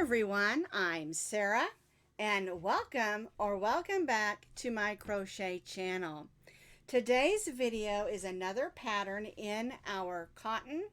everyone, I'm Sarah and welcome back to my crochet channel. Today's video is another pattern in our cotton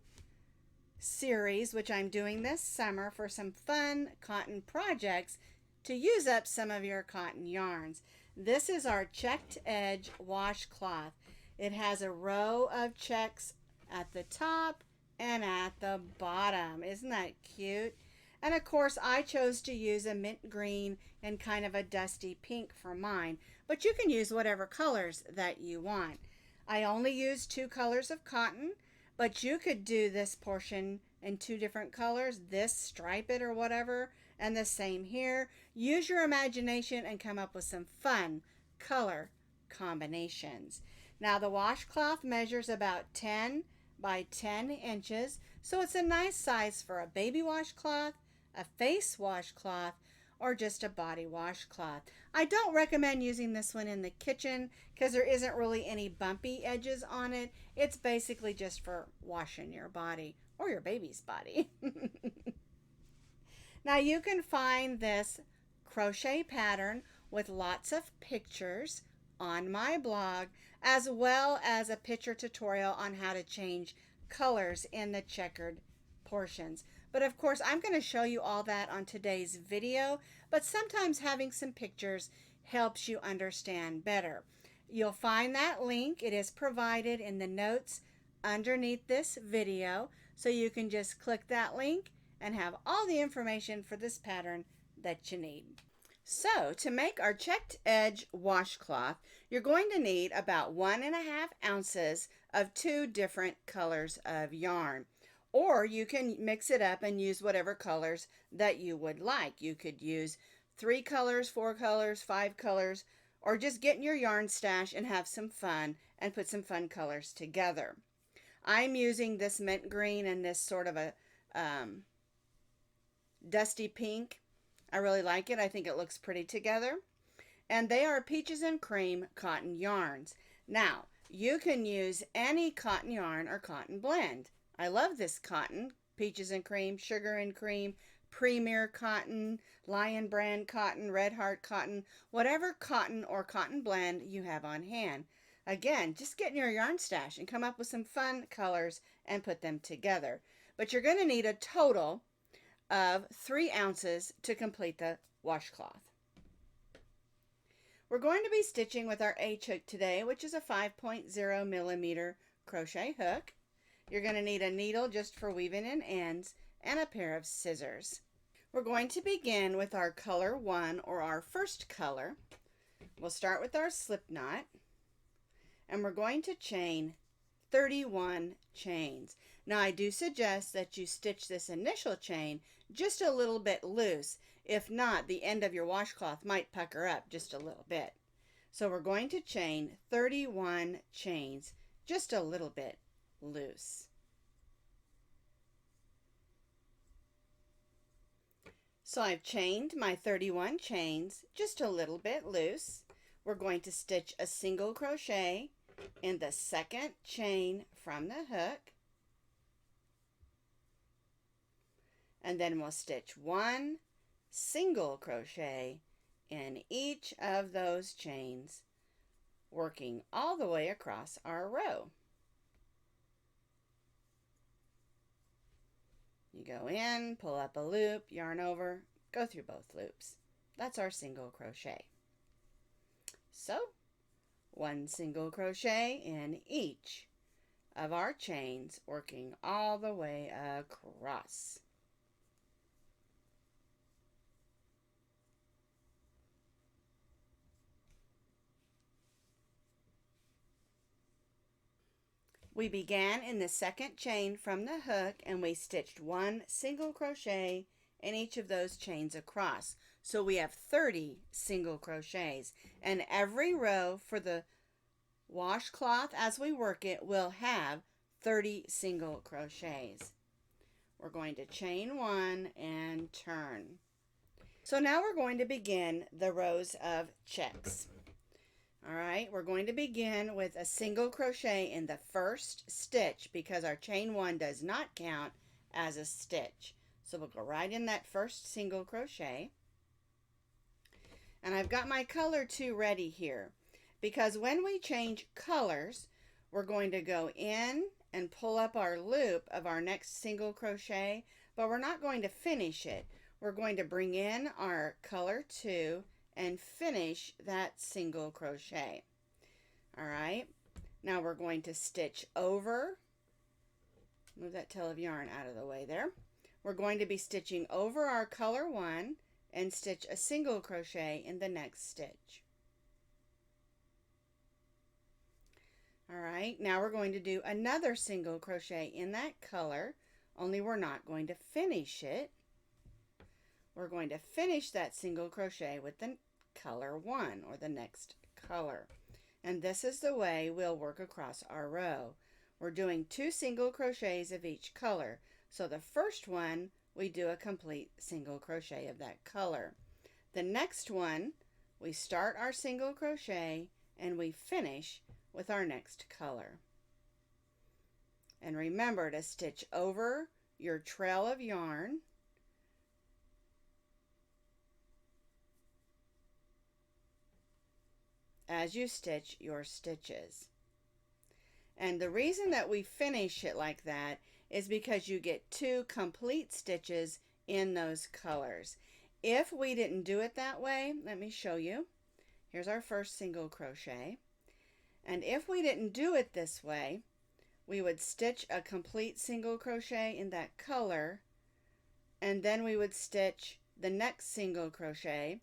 series, which I'm doing this summer for some fun cotton projects to use up some of your cotton yarns. This is our checked edge washcloth. It has a row of checks at the top and at the bottom. Isn't that cute? And of course, I chose to use a mint green and kind of a dusty pink for mine, but you can use whatever colors that you want. I only used 2 colors of cotton, but you could do this portion in 2 different colors, this, stripe it or whatever, and the same here. Use your imagination and come up with some fun color combinations. Now the washcloth measures about 10 by 10 inches, so it's a nice size for a baby washcloth, a face washcloth, or just a body washcloth. I don't recommend using this one in the kitchen because there isn't really any bumpy edges on it. It's basically just for washing your body or your baby's body. Now you can find this crochet pattern with lots of pictures on my blog, as well as a picture tutorial on how to change colors in the checkered portions. But of course, I'm going to show you all that on today's video, but sometimes having some pictures helps you understand better. You'll find that link. It is provided in the notes underneath this video, so you can just click that link and have all the information for this pattern that you need. So to make our checked edge washcloth, you're going to need about 1.5 ounces of 2 different colors of yarn. Or you can mix it up and use whatever colors that you would like. You could use 3 colors, 4 colors, 5 colors, or just get in your yarn stash and have some fun and put some fun colors together. I'm using this mint green and this sort of a dusty pink. I really like it. I think it looks pretty together. And they are peaches and cream cotton yarns. Now, you can use any cotton yarn or cotton blend. I love this cotton, peaches and cream, sugar and cream, premier cotton, lion brand cotton, red heart cotton, whatever cotton or cotton blend you have on hand. Again, just get in your yarn stash and come up with some fun colors and put them together. But you're going to need a total of 3 ounces to complete the washcloth. We're going to be stitching with our H hook today, which is a 5.0 millimeter crochet hook. You're going to need a needle just for weaving in ends and a pair of scissors. We're going to begin with our color 1, or our first color. We'll start with our slip knot, and we're going to chain 31 chains. Now I do suggest that you stitch this initial chain just a little bit loose. If not, the end of your washcloth might pucker up just a little bit. So we're going to chain 31 chains just a little bit loose. So I've chained my 31 chains just a little bit loose. We're going to stitch a single crochet in the second chain from the hook, and then we'll stitch 1 single crochet in each of those chains, working all the way across our row. You go in, pull up a loop, yarn over, go through both loops. That's our single crochet. So 1 single crochet in each of our chains, working all the way across. We began in the second chain from the hook, and we stitched 1 single crochet in each of those chains across. So we have 30 single crochets, and every row for the washcloth as we work it will have 30 single crochets. We're going to chain 1 and turn. So now we're going to begin the rows of checks. All right, we're going to begin with a single crochet in the first stitch because our chain 1 does not count as a stitch. So we'll go right in that first single crochet. And I've got my color 2 ready here, because when we change colors, we're going to go in and pull up our loop of our next single crochet, but we're not going to finish it. We're going to bring in our color 2 and finish that single crochet. All right, now we're going to stitch over, move that tail of yarn out of the way there. We're going to be stitching over our color 1 and stitch a single crochet in the next stitch. All right, now we're going to do another single crochet in that color, only we're not going to finish it. We're going to finish that single crochet with the color 1 or the next color. And this is the way we'll work across our row. We're doing 2 single crochets of each color. So the first one, we do a complete single crochet of that color. The next one, we start our single crochet and we finish with our next color. And remember to stitch over your trail of yarn as you stitch your stitches. And the reason that we finish it like that is because you get 2 complete stitches in those colors. If we didn't do it that way, let me show you. Here's our first single crochet. And if we didn't do it this way, we would stitch a complete single crochet in that color, and then we would stitch the next single crochet,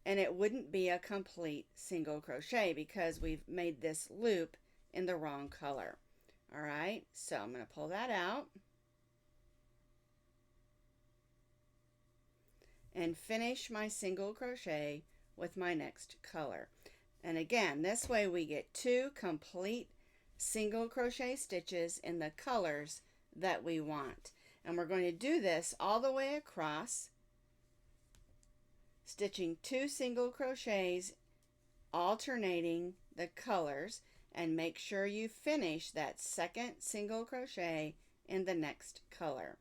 and it wouldn't be a complete single crochet because we've made this loop in the wrong color. All right, so I'm going to pull that out and finish my single crochet with my next color. And again, this way we get 2 complete single crochet stitches in the colors that we want. And we're going to do this all the way across, stitching 2 single crochets, alternating the colors, and make sure you finish that second single crochet in the next color.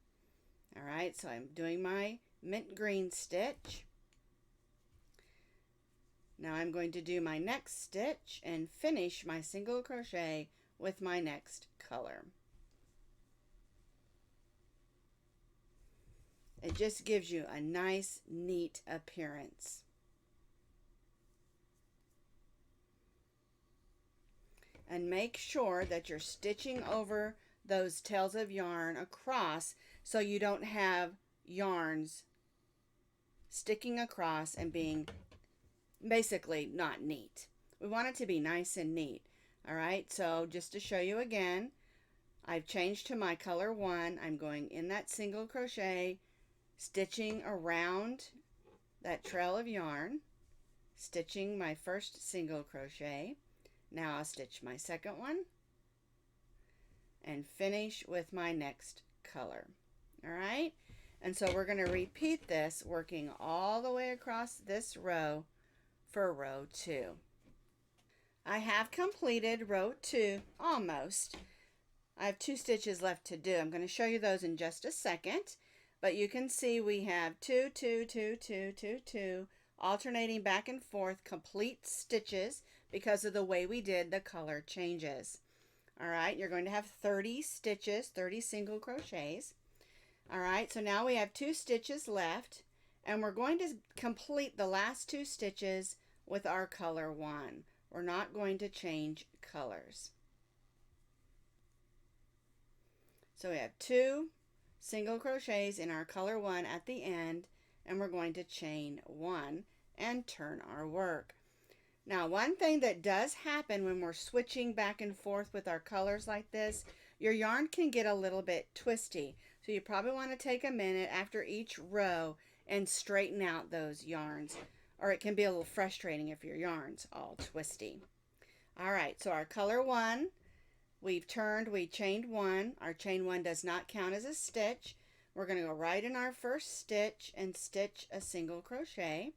All right, so I'm doing my mint green stitch. Now I'm going to do my next stitch and finish my single crochet with my next color. It just gives you a nice, neat appearance. And make sure that you're stitching over those tails of yarn across so you don't have yarns sticking across and being basically not neat. We want it to be nice and neat. All right, so just to show you again, I've changed to my color 1. I'm going in that single crochet, stitching around that trail of yarn, stitching my first single crochet. Now I'll stitch my second one and finish with my next color. All right, and so we're going to repeat this, working all the way across this row for row 2. I have completed row 2 almost. I have 2 stitches left to do. I'm going to show you those in just a second, but you can see we have 2, 2, 2, 2, 2, 2, alternating back and forth complete stitches because of the way we did the color changes. All right, you're going to have 30 stitches, 30 single crochets. All right, so now we have 2 stitches left, and we're going to complete the last 2 stitches with our color 1. We're not going to change colors. So we have 2 single crochets in our color 1 at the end, and we're going to chain 1 and turn our work. Now, one thing that does happen when we're switching back and forth with our colors like this, your yarn can get a little bit twisty. So you probably want to take a minute after each row and straighten out those yarns, or it can be a little frustrating if your yarn's all twisty. All right, so our color 1, we've turned, we chained 1. Our chain 1 does not count as a stitch. We're going to go right in our first stitch and stitch a single crochet.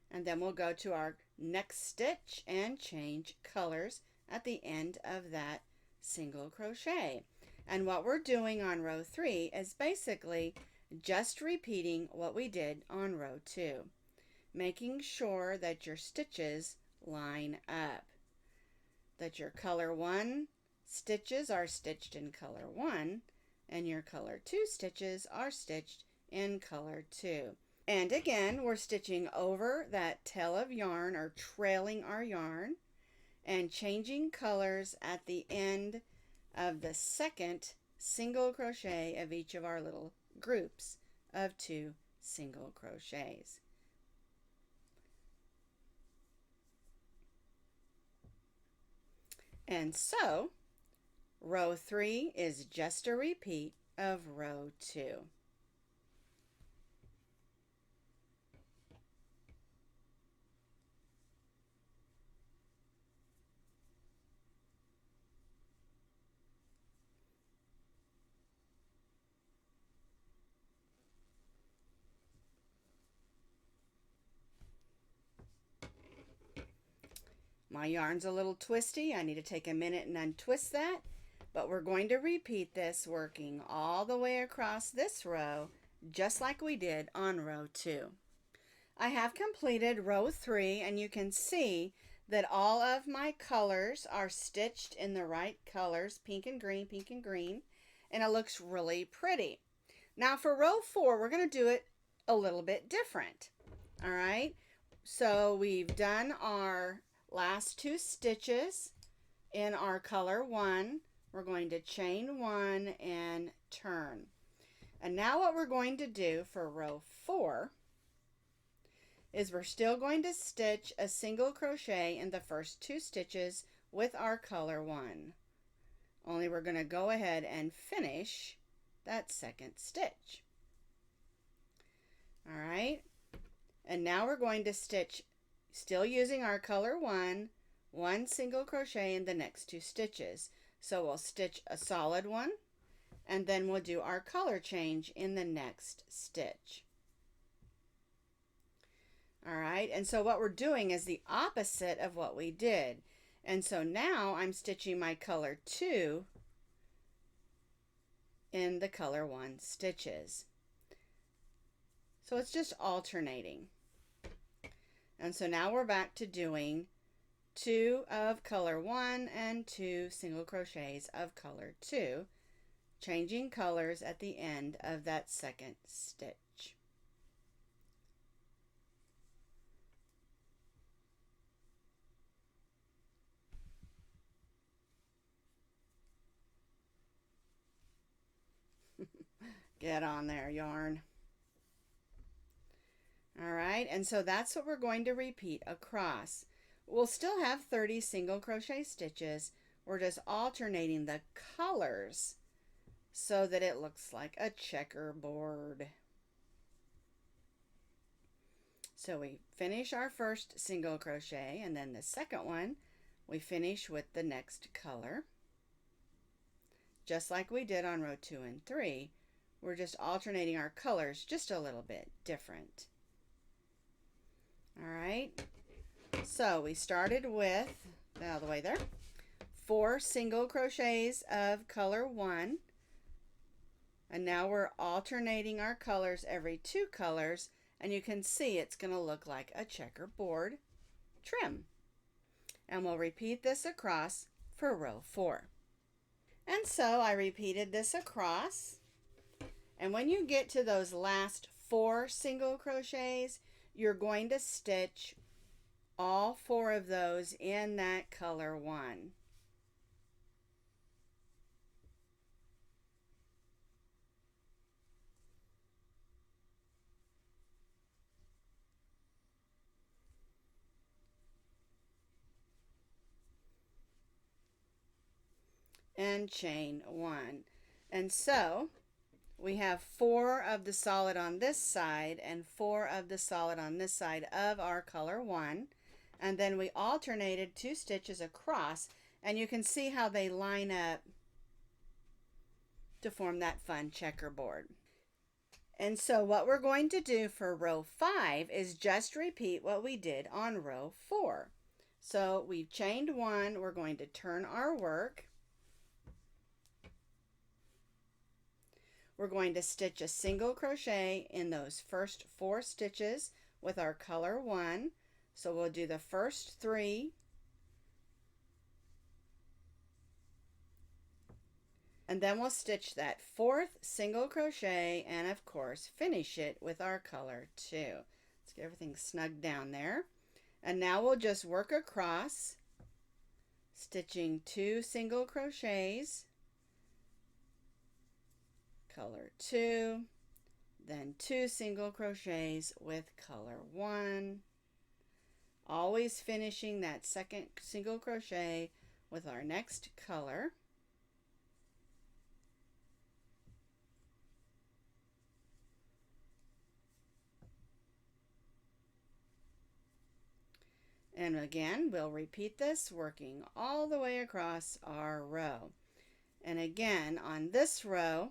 And then we'll go to our next stitch and change colors at the end of that single crochet. And what we're doing on row 3 is basically just repeating what we did on row 2, making sure that your stitches line up, that your color 1 stitches are stitched in color 1 and your color 2 stitches are stitched in color 2. And again, we're stitching over that tail of yarn or trailing our yarn and changing colors at the end of the second single crochet of each of our little groups of 2 single crochets. And so row 3 is just a repeat of row 2. My yarn's a little twisty. I need to take a minute and untwist that, but we're going to repeat this working all the way across this row just like we did on row 2. I have completed row 3 and you can see that all of my colors are stitched in the right colors, pink and green, and it looks really pretty. Now for row 4, we're going to do it a little bit different. All right, so we've done our last 2 stitches in our color 1. We're going to chain 1 and turn. And now what we're going to do for row 4 is we're still going to stitch a single crochet in the first 2 stitches with our color 1. Only we're going to go ahead and finish that second stitch. All right, and now we're going to stitch, still using our color 1 single crochet in the next 2 stitches. So we'll stitch a solid one and then we'll do our color change in the next stitch. All right, and so what we're doing is the opposite of what we did. And so now I'm stitching my color 2 in the color 1 stitches. So it's just alternating. And so now we're back to doing 2 of color 1 and 2 single crochets of color 2, changing colors at the end of that second stitch. Get on there, yarn. All right, and so that's what we're going to repeat across. We'll still have 30 single crochet stitches. We're just alternating the colors so that it looks like a checkerboard. So we finish our first single crochet, and then the second one we finish with the next color. Just like we did on row 2 and 3, we're just alternating our colors just a little bit different. All right, so we started with, out of the way there, 4 single crochets of color 1, and now we're alternating our colors every 2 colors, and you can see it's going to look like a checkerboard trim. And we'll repeat this across for row 4. And so I repeated this across, and when you get to those last 4 single crochets, you're going to stitch all 4 of those in that color 1. And chain 1. And so we have 4 of the solid on this side and 4 of the solid on this side of our color 1, and then we alternated 2 stitches across, and you can see how they line up to form that fun checkerboard. And so what we're going to do for row 5 is just repeat what we did on row 4. So we've chained 1, we're going to turn our work, we're going to stitch a single crochet in those first 4 stitches with our color 1. So we'll do the first 3, and then we'll stitch that 4th single crochet and of course finish it with our color 2. Let's get everything snug down there. And now we'll just work across, stitching 2 single crochets, color 2, then 2 single crochets with color 1, always finishing that second single crochet with our next color. And again, we'll repeat this, working all the way across our row. And again, on this row,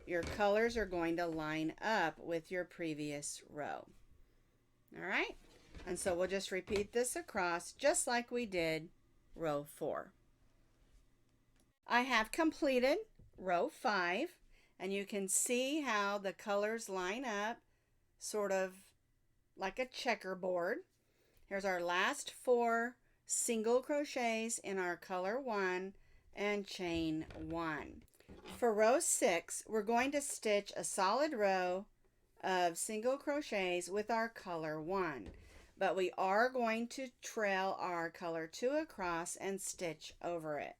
your colors are going to line up with your previous row. All right? And so we'll just repeat this across just like we did row 4. I have completed row 5, and you can see how the colors line up sort of like a checkerboard. Here's our last 4 single crochets in our color 1 and chain 1. For row 6, we're going to stitch a solid row of single crochets with our color 1, but we are going to trail our color 2 across and stitch over it.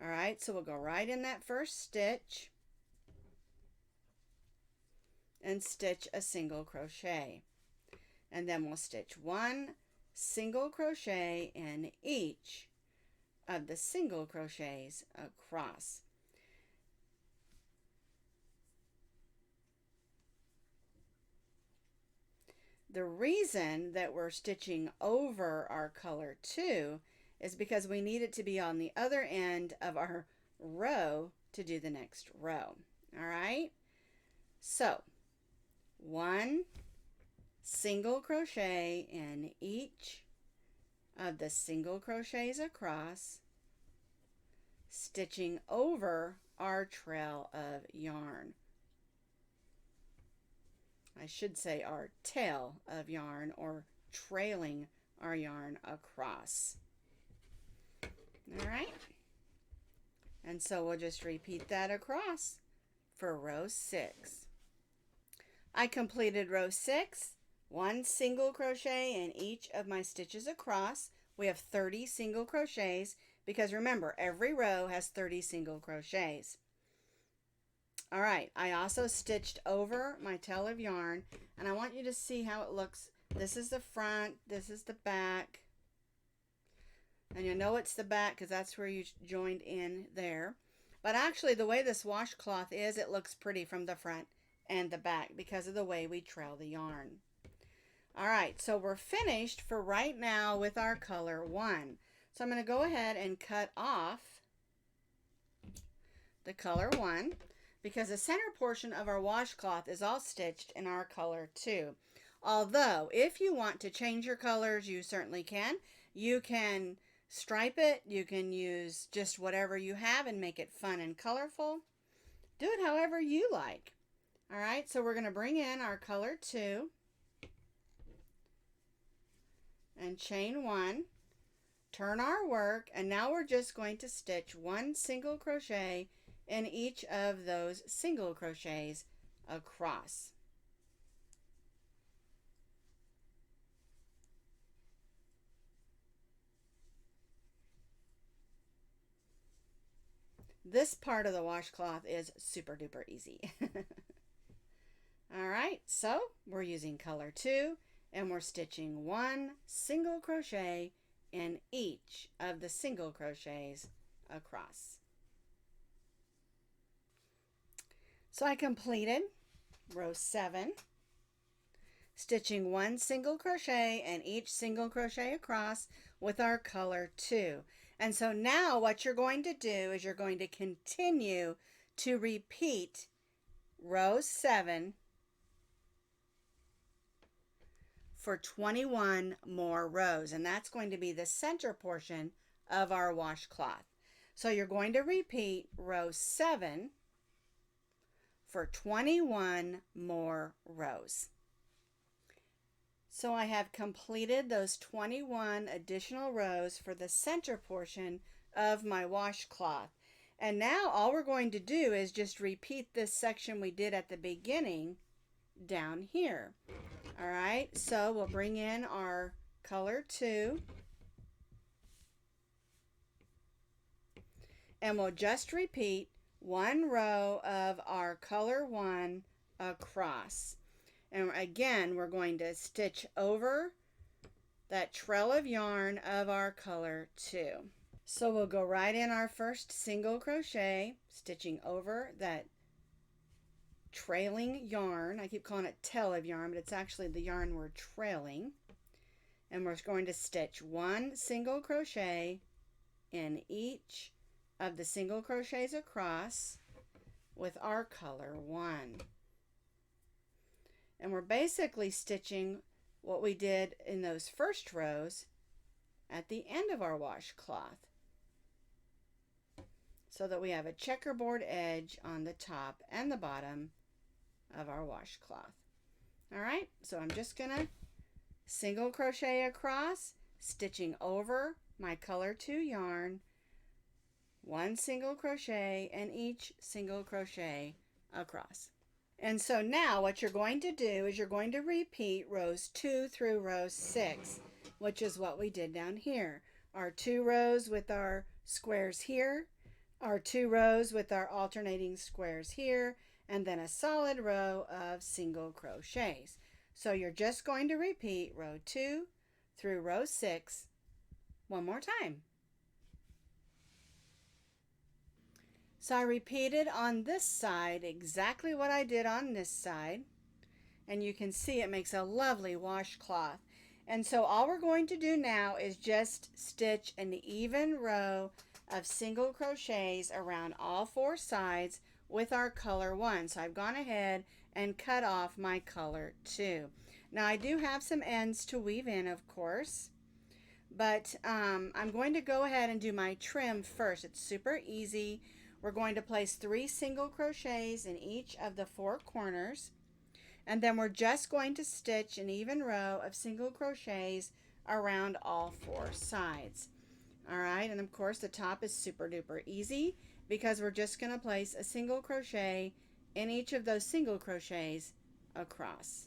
All right, so we'll go right in that first stitch and stitch a single crochet, and then we'll stitch 1 single crochet in each of the single crochets across. The reason that we're stitching over our color 2 is because we need it to be on the other end of our row to do the next row. All right, so 1 single crochet in each of the single crochets across, stitching over our trail of yarn. I should say our tail of yarn, or trailing our yarn across. All right, and so we'll just repeat that across for row 6. I completed row 6. 1 single crochet in each of my stitches across. We have 30 single crochets because remember, every row has 30 single crochets. All right, I also stitched over my tail of yarn, and I want you to see how it looks. This is the front, this is the back, and you know it's the back because that's where you joined in there. But actually, the way this washcloth is, it looks pretty from the front and the back because of the way we trail the yarn. All right, so we're finished for right now with our color 1. So I'm going to go ahead and cut off the color 1 because the center portion of our washcloth is all stitched in our color 2. Although, if you want to change your colors, you certainly can. You can stripe it. You can use just whatever you have and make it fun and colorful. Do it however you like. All right, so we're going to bring in our color 2. And chain 1, turn our work, and now we're just going to stitch 1 single crochet in each of those single crochets across. This part of the washcloth is super duper easy. All right, so we're using color 2. And we're stitching 1 single crochet in each of the single crochets across. So I completed row 7, stitching 1 single crochet in each single crochet across with our color 2. And so now what you're going to do is you're going to continue to repeat row 7 for 21 more rows, and that's going to be the center portion of our washcloth. So you're going to repeat row 7 for 21 more rows. So I have completed those 21 additional rows for the center portion of my washcloth. And now all we're going to do is just repeat this section we did at the beginning down here. All right, so we'll bring in our color 2. And we'll just repeat 1 row of our color 1 across. And again, we're going to stitch over that trail of yarn of our color 2. So we'll go right in our first single crochet, stitching over that trailing yarn. I keep calling it tail of yarn, but it's actually the yarn we're trailing. And we're going to stitch 1 single crochet in each of the single crochets across with our color 1. And we're basically stitching what we did in those first rows at the end of our washcloth, so that we have a checkerboard edge on the top and the bottom of our washcloth. All right, so I'm just gonna single crochet across, stitching over my color 2 yarn, 1 single crochet in each single crochet across. And so now what you're going to do is you're going to repeat rows 2 through row 6, which is what we did down here. Our 2 rows with our squares here, our 2 rows with our alternating squares here, and then a solid row of single crochets. So you're just going to repeat row 2 through row 6 one more time. So I repeated on this side exactly what I did on this side, and you can see it makes a lovely washcloth. And so all we're going to do now is just stitch an even row of single crochets around all 4 sides with our color 1. So I've gone ahead and cut off my color 2. Now I do have some ends to weave in, of course, but I'm going to go ahead and do my trim first. It's super easy. We're going to place 3 single crochets in each of the 4 corners, and then we're just going to stitch an even row of single crochets around all 4 sides. All right, and of course the top is super duper easy because we're just going to place a single crochet in each of those single crochets across.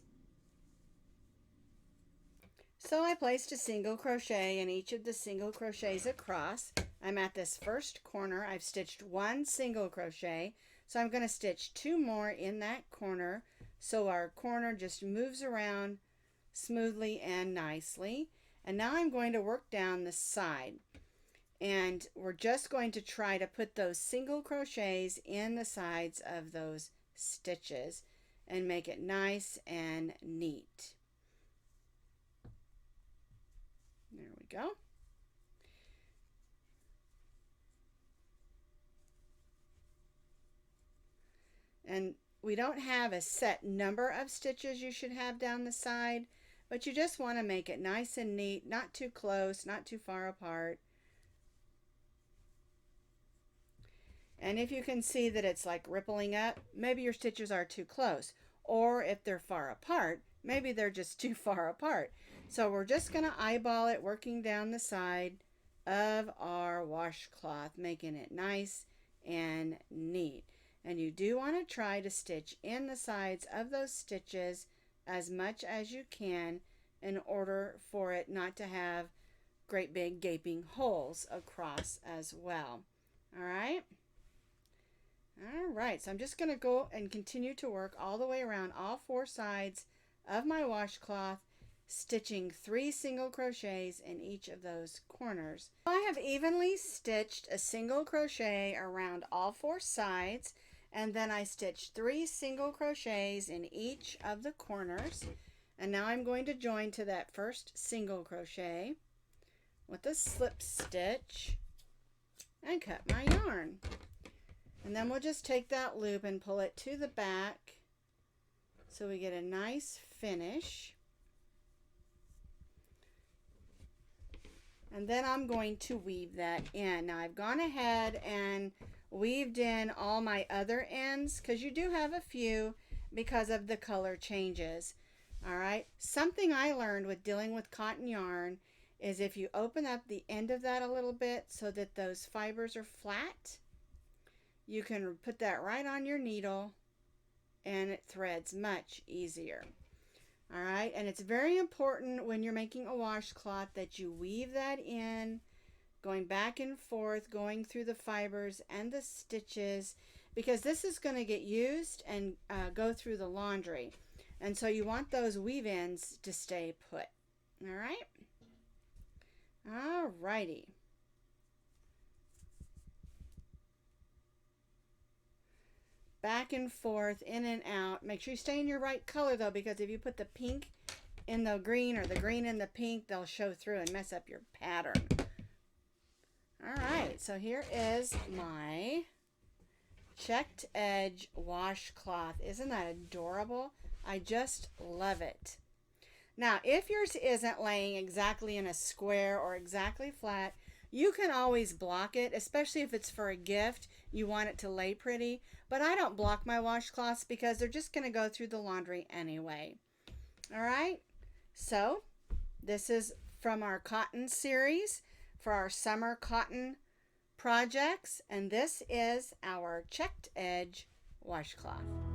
So I placed a single crochet in each of the single crochets across. I'm at this first corner. I've stitched 1 single crochet, so I'm going to stitch 2 more in that corner so our corner just moves around smoothly and nicely. And now I'm going to work down the side, and we're just going to try to put those single crochets in the sides of those stitches and make it nice and neat. There we go. And we don't have a set number of stitches you should have down the side, but you just want to make it nice and neat, not too close, not too far apart. And if you can see that it's like rippling up, maybe your stitches are too close. Or if they're far apart, maybe they're just too far apart. So we're just going to eyeball it, working down the side of our washcloth, making it nice and neat. And you do want to try to stitch in the sides of those stitches as much as you can in order for it not to have great big gaping holes across as well. All right. All right, so I'm just going to go and continue to work all the way around all 4 sides of my washcloth, stitching 3 single crochets in each of those corners. I have evenly stitched a single crochet around all 4 sides, and then I stitched 3 single crochets in each of the corners. And now I'm going to join to that first single crochet with a slip stitch and cut my yarn. And then we'll just take that loop and pull it to the back so we get a nice finish. And then I'm going to weave that in. Now I've gone ahead and weaved in all my other ends because you do have a few because of the color changes. All right, something I learned with dealing with cotton yarn is if you open up the end of that a little bit so that those fibers are flat, you can put that right on your needle and it threads much easier. All right, and it's very important when you're making a washcloth that you weave that in, going back and forth, going through the fibers and the stitches, because this is going to get used and go through the laundry. And so you want those weave-ins to stay put. All right? All righty. Back and forth, in and out. Make sure you stay in your right color though, because if you put the pink in the green or the green in the pink, they'll show through and mess up your pattern. All right, so here is my checked edge washcloth. Isn't that adorable? I just love it. Now, if yours isn't laying exactly in a square or exactly flat, you can always block it, especially if it's for a gift. You want it to lay pretty. But I don't block my washcloths because they're just going to go through the laundry anyway. All right. So this is from our cotton series for our summer cotton projects. And this is our checked edge washcloth.